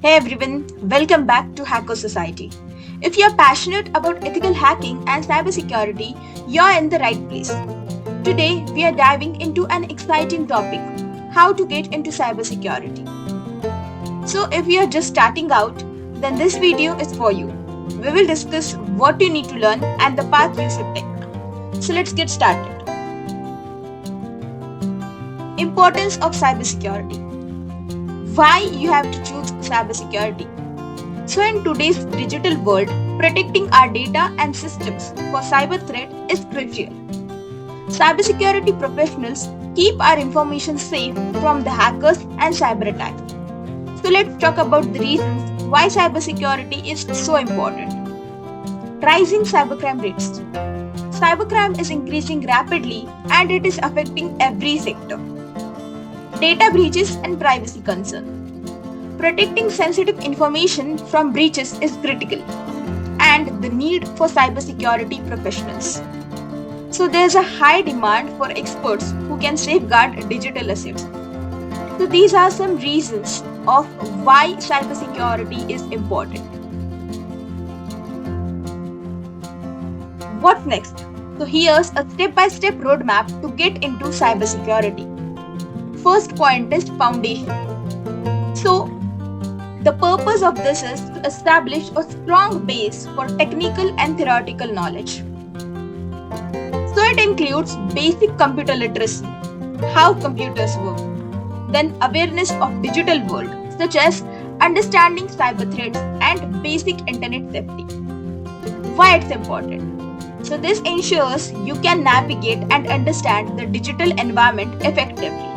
Hey everyone, welcome back to Hacker Society. If you're passionate about ethical hacking and cybersecurity, you're in the right place. Today, we are diving into an exciting topic: how to get into cybersecurity. So, if you're just starting out, then this video is for you. We will discuss what you need to learn and the path you should take. So, let's get started. Importance of cybersecurity. Why you have to choose cybersecurity? So in today's digital world, protecting our data and systems for cyber threat is crucial. Cybersecurity professionals keep our information safe from the hackers and cyber attacks. So let's talk about the reasons why cybersecurity is so important. Rising cybercrime rates. Cybercrime is increasing rapidly and it is affecting every sector. Data breaches and privacy concern. Protecting sensitive information from breaches is critical, and the need for cybersecurity professionals. So there's a high demand for experts who can safeguard digital assets. So these are some reasons of why cybersecurity is important. What next? So here's a step-by-step roadmap to get into cybersecurity. First point is foundation. So, the purpose of this is to establish a strong base for technical and theoretical knowledge. So, it includes basic computer literacy, how computers work, then awareness of digital world, such as understanding cyber threats and basic internet safety. Why it's important? So, this ensures you can navigate and understand the digital environment effectively.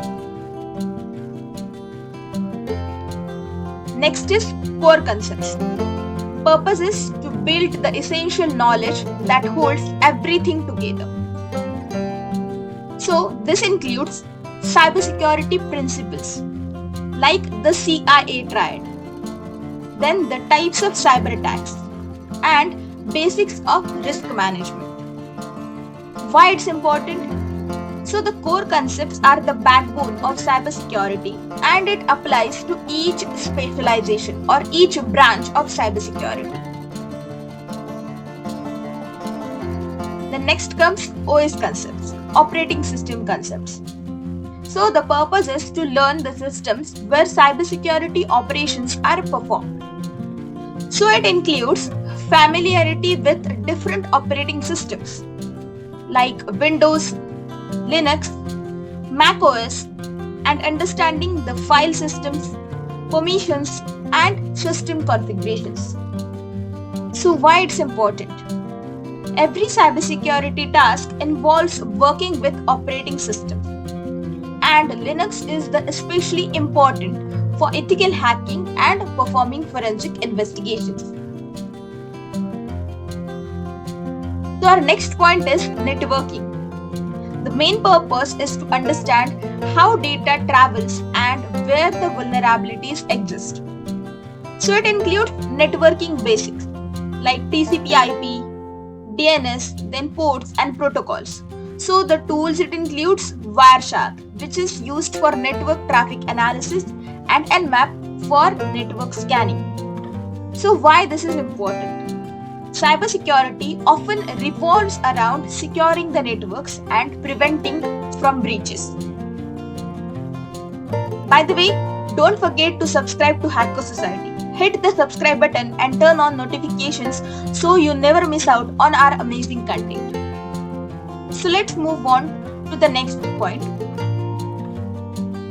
Next is core concepts. Purpose is to build the essential knowledge that holds everything together. So this includes cybersecurity principles like the CIA triad, then the types of cyber attacks, and basics of risk management. Why it's important? So the core concepts are the backbone of cybersecurity and it applies to each specialization or each branch of cybersecurity. The next comes OS concepts, operating system concepts. So the purpose is to learn the systems where cybersecurity operations are performed. So it includes familiarity with different operating systems like Windows, Linux, Mac OS, and understanding the file systems, permissions, and system configurations. So why it's important? Every cybersecurity task involves working with operating systems, and Linux is especially important for ethical hacking and performing forensic investigations. So our next point is networking. The main purpose is to understand how data travels and where the vulnerabilities exist. So it includes networking basics like TCP/IP, DNS, then ports and protocols. So the tools it includes Wireshark, which is used for network traffic analysis, and Nmap for network scanning. So why this is important? Cybersecurity often revolves around securing the networks and preventing from breaches. By the way, don't forget to subscribe to Hacker Society. Hit the subscribe button and turn on notifications so you never miss out on our amazing content. So let's move on to the next point,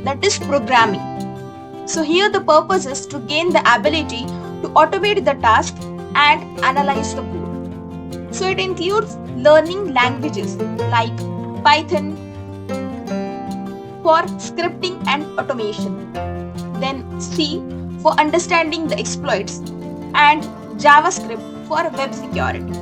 that is programming. So here the purpose is to gain the ability to automate the task and analyze the code. So it includes learning languages like Python for scripting and automation, then C for understanding the exploits, and JavaScript for web security.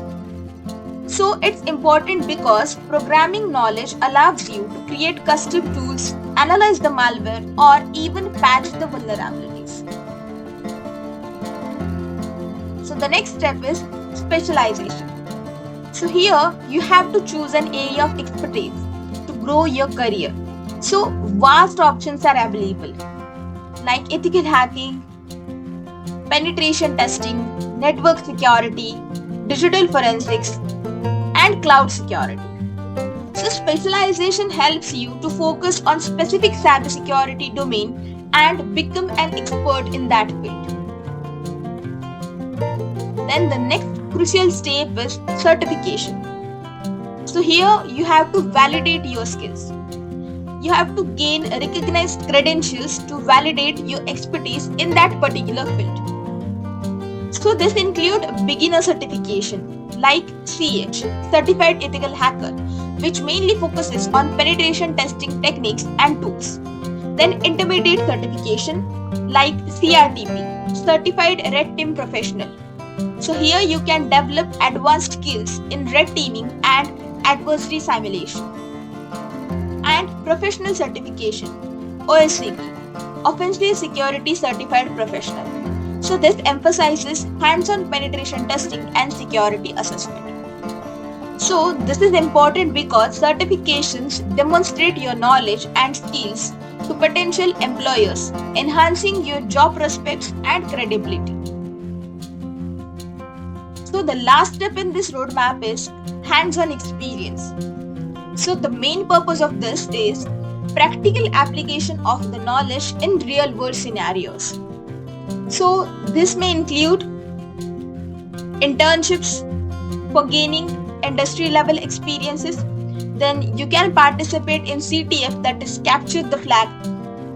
So it's important because programming knowledge allows you to create custom tools, analyze the malware, or even patch the vulnerabilities. So the next step is specialization. So here you have to choose an area of expertise to grow your career. So vast options are available like ethical hacking, penetration testing, network security, digital forensics, and cloud security. So specialization helps you to focus on specific cybersecurity domain and become an expert in that field. Then the next crucial step is certification. So here you have to validate your skills. You have to gain recognized credentials to validate your expertise in that particular field. So this include beginner certification like CH, Certified Ethical Hacker, which mainly focuses on penetration testing techniques and tools. Then intermediate certification like CRTP, Certified Red Team Professional. So here you can develop advanced skills in red teaming and adversary simulation. And professional certification, OSCP, Offensive Security Certified Professional. So this emphasizes hands-on penetration testing and security assessment. So this is important because certifications demonstrate your knowledge and skills to potential employers, enhancing your job prospects and credibility. So the last step in this roadmap is hands-on experience. So the main purpose of this is practical application of the knowledge in real-world scenarios. So this may include internships for gaining industry-level experiences. Then you can participate in CTF, that is Capture the Flag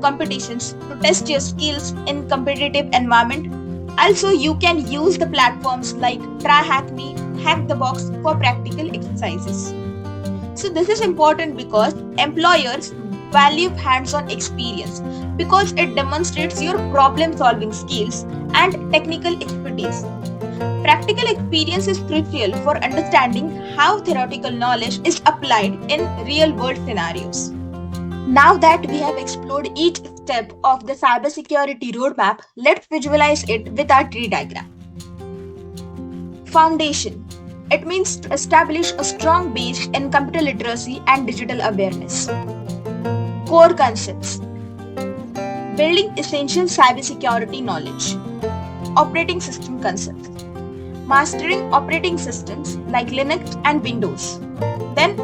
competitions, to test your skills in competitive environment. Also, you can use the platforms like TryHackMe, Hack the Box for practical exercises. So this is important because employers value hands-on experience because it demonstrates your problem-solving skills and technical expertise. Practical experience is crucial for understanding how theoretical knowledge is applied in real-world scenarios. Now that we have explored each step of the cybersecurity roadmap, let's visualize it with our tree diagram. Foundation. It means to establish a strong base in computer literacy and digital awareness. Core concepts. Building essential cybersecurity knowledge. Operating system concepts. Mastering operating systems like Linux and Windows. Then,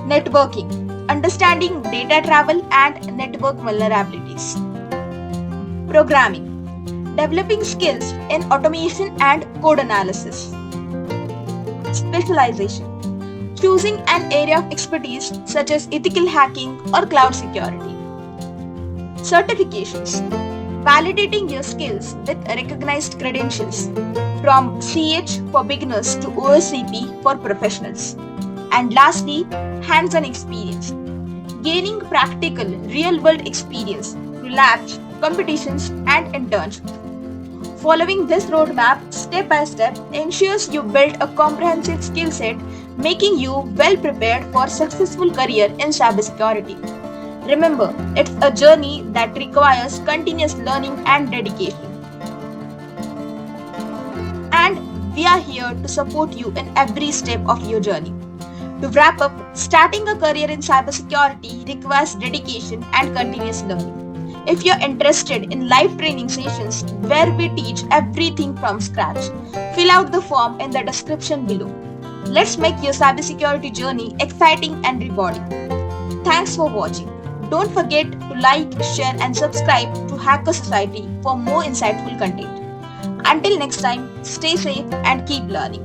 networking. Understanding data travel and network vulnerabilities. Programming. Developing skills in automation and code analysis. Specialization. Choosing an area of expertise such as ethical hacking or cloud security. Certifications. Validating your skills with recognized credentials from CH for beginners to OSCP for professionals. And lastly, hands-on experience. Gaining practical, real-world experience through labs, competitions, and internships. Following this roadmap step by step ensures you build a comprehensive skill set, making you well prepared for a successful career in cybersecurity. Remember, it's a journey that requires continuous learning and dedication. And we are here to support you in every step of your journey. To wrap up, starting a career in cybersecurity requires dedication and continuous learning. If you're interested in live training sessions where we teach everything from scratch, fill out the form in the description below. Let's make your cybersecurity journey exciting and rewarding. Thanks for watching. Don't forget to like, share and subscribe to Hacker Society for more insightful content. Until next time, stay safe and keep learning.